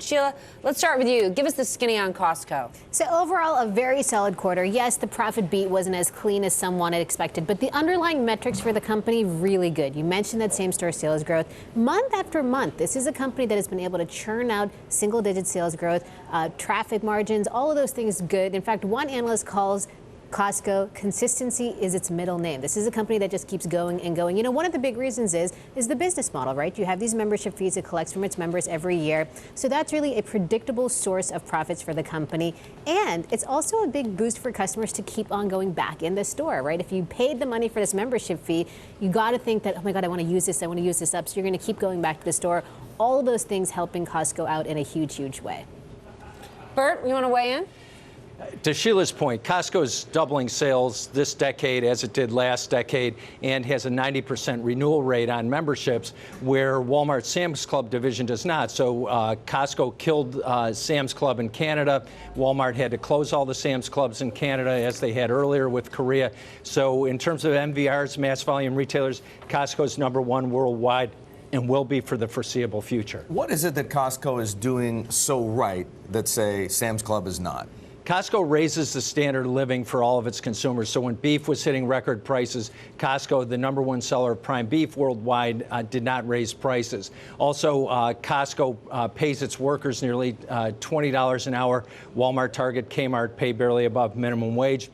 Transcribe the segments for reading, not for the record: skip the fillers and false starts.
Sheila, let's start with you. Give us the skinny on Costco. So overall, a very solid quarter. Yes, the profit beat wasn't as clean as someone had expected, but the underlying metrics for the company really good. You mentioned that same-store sales growth month after month. This is a company that has been able to churn out single-digit sales growth, traffic margins, all of those things good. In fact, one analyst calls Costco, consistency is its middle name. This is a company that just keeps going and going. You know, one of the big reasons is the business model, right? You have these membership fees it collects from its members every year. So that's really a predictable source of profits for the company. And it's also a big boost for customers to keep on going back in the store, right? If you paid the money for this membership fee, you got to think that, oh my God, I want to use this up. So you're going to keep going back to the store. All of those things helping Costco out in a huge, huge way. Burt, you want to weigh in? To Sheila's point, Costco is doubling sales this decade as it did last decade and has a 90% renewal rate on memberships, where Walmart's Sam's Club division does not. So Costco killed Sam's Club in Canada. Walmart had to close all the Sam's Clubs in Canada, as they had earlier with Korea. So in terms of MVRs, mass volume retailers, Costco's #1 worldwide and will be for the foreseeable future. What is it that Costco is doing so right that, say, Sam's Club is not? Costco raises the standard of living for all of its consumers. So when beef was hitting record prices, Costco, the #1 seller of prime beef worldwide, did not raise prices. Also, Costco pays its workers nearly $20 an hour. Walmart, Target, Kmart pay barely above minimum wage.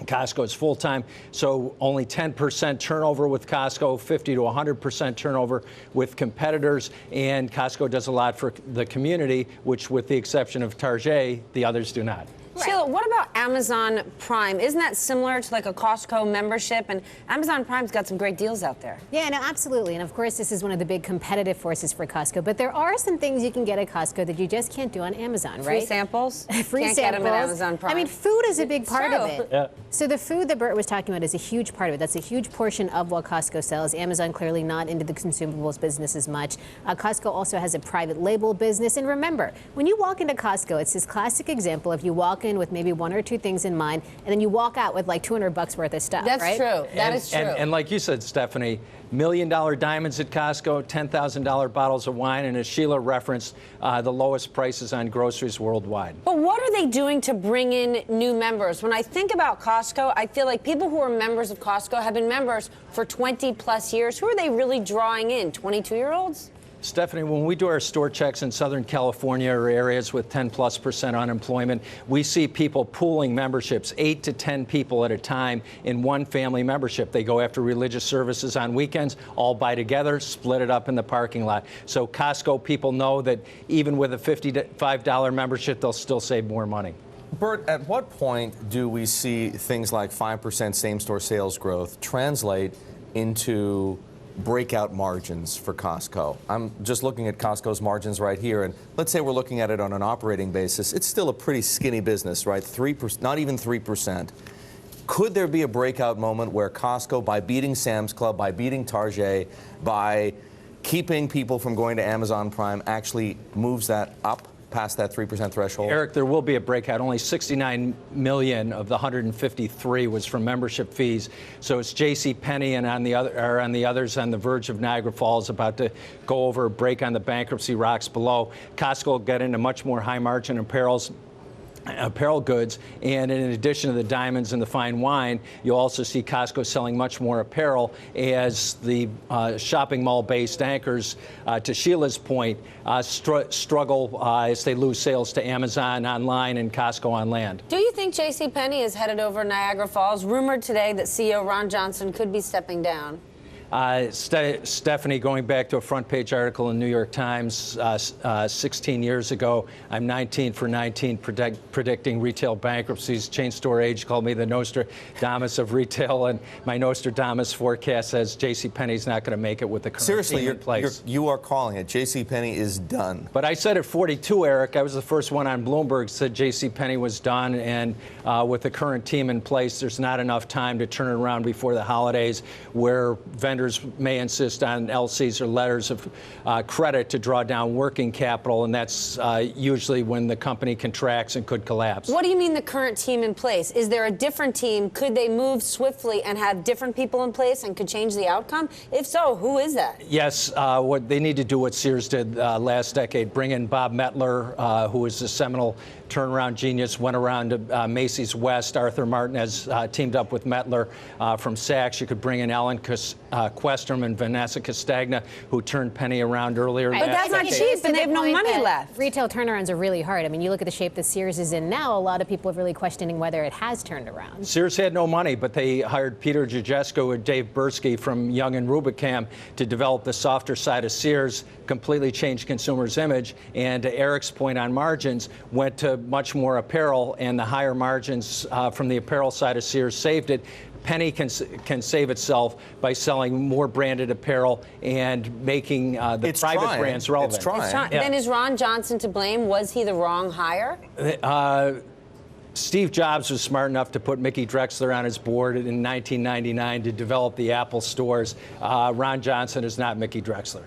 Costco is full-time, so only 10% turnover with Costco, 50 to 100% turnover with competitors, and Costco does a lot for the community, which, with the exception of Target, the others do not. Right. Sheila, what about Amazon Prime? Isn't that similar to like a Costco membership? And Amazon Prime's got some great deals out there. Yeah, no, absolutely. And of course, this is one of the big competitive forces for Costco. But there are some things you can get at Costco that you just can't do on Amazon, right? Free samples? Free can't samples. Get them at Amazon Prime. I mean, food is a big part of it. Yeah. So the food that Burt was talking about is a huge part of it. That's a huge portion of what Costco sells. Amazon clearly not into the consumables business as much. Costco also has a private label business. And remember, when you walk into Costco, it's this classic example of you walk in with maybe one or two things in mind, and then you walk out with like $200 worth of stuff. That's right? true. That is true. And like you said, Stephanie, $1 million diamonds at Costco, $10,000 bottles of wine, and as Sheila referenced, the lowest prices on groceries worldwide. But what are they doing to bring in new members? When I think about Costco, I feel like people who are members of Costco have been members for 20 plus years. Who are they really drawing in? 22-year-olds? Stephanie, when we do our store checks in Southern California or areas with 10+% unemployment, we see people pooling memberships, 8 to 10 people at a time in one family membership. They go after religious services on weekends, all buy together, split it up in the parking lot. So Costco people know that even with a $55 membership, they'll still save more money. Burt, at what point do we see things like 5% same-store sales growth translate into breakout margins for Costco? I'm just looking at Costco's margins right here, and let's say we're looking at it on an operating basis. It's still a pretty skinny business, right? 3%, not even 3%. Could there be a breakout moment where Costco, by beating Sam's Club, by beating Target, by keeping people from going to Amazon Prime, actually moves that up past that 3% threshold? Eric, there will be a breakout. Only 69 million of the 153 was from membership fees. So it's JCPenney and on the others on the verge of Niagara Falls, about to go over a break on the bankruptcy rocks below. Costco will get into much more high margin apparel goods, and in addition to the diamonds and the fine wine, you'll also see Costco selling much more apparel as the shopping mall-based anchors, to Sheila's point, struggle as they lose sales to Amazon online and Costco on land. Do you think JCPenney is headed over Niagara Falls? Rumored today that CEO Ron Johnson could be stepping down. Stephanie, going back to a front page article in New York Times 16 years ago, I'm 19 for 19 predicting retail bankruptcies. Chain store age called me the Nostradamus of retail, and my Nostradamus forecast says JCPenney's not going to make it with the current team in place. You are calling it. JCPenney is done. But I said at 42, Eric, I was the first one on Bloomberg said JCPenney was done, and with the current team in place, there's not enough time to turn it around before the holidays, where vendors lenders may insist on LCs or letters of credit to draw down working capital, and that's usually when the company contracts and could collapse. What do you mean the current team in place? Is there a different team? Could they move swiftly and have different people in place and could change the outcome? If so, who is that? Yes, what they need to do what Sears did last decade, bring in Bob Mettler, who was a seminal turnaround genius, went around to Macy's West. Arthur Martin has teamed up with Mettler from Saks. You could bring in Alan Questrom and Vanessa Castagna, who turned Penny around earlier. But that's not cheap, and they have no money left. Retail turnarounds are really hard. I mean, you look at the shape that Sears is in now, a lot of people are really questioning whether it has turned around. Sears had no money, but they hired Peter Jajesko and Dave Bursky from Young and Rubicam to develop the softer side of Sears, completely changed consumers' image, and to Eric's point on margins, went to much more apparel, and the higher margins from the apparel side of Sears saved it. Penny can save itself by selling more branded apparel and making the private brands relevant. It's trying. Yeah. Then is Ron Johnson to blame? Was he the wrong hire? Steve Jobs was smart enough to put Mickey Drexler on his board in 1999 to develop the Apple stores. Ron Johnson is not Mickey Drexler.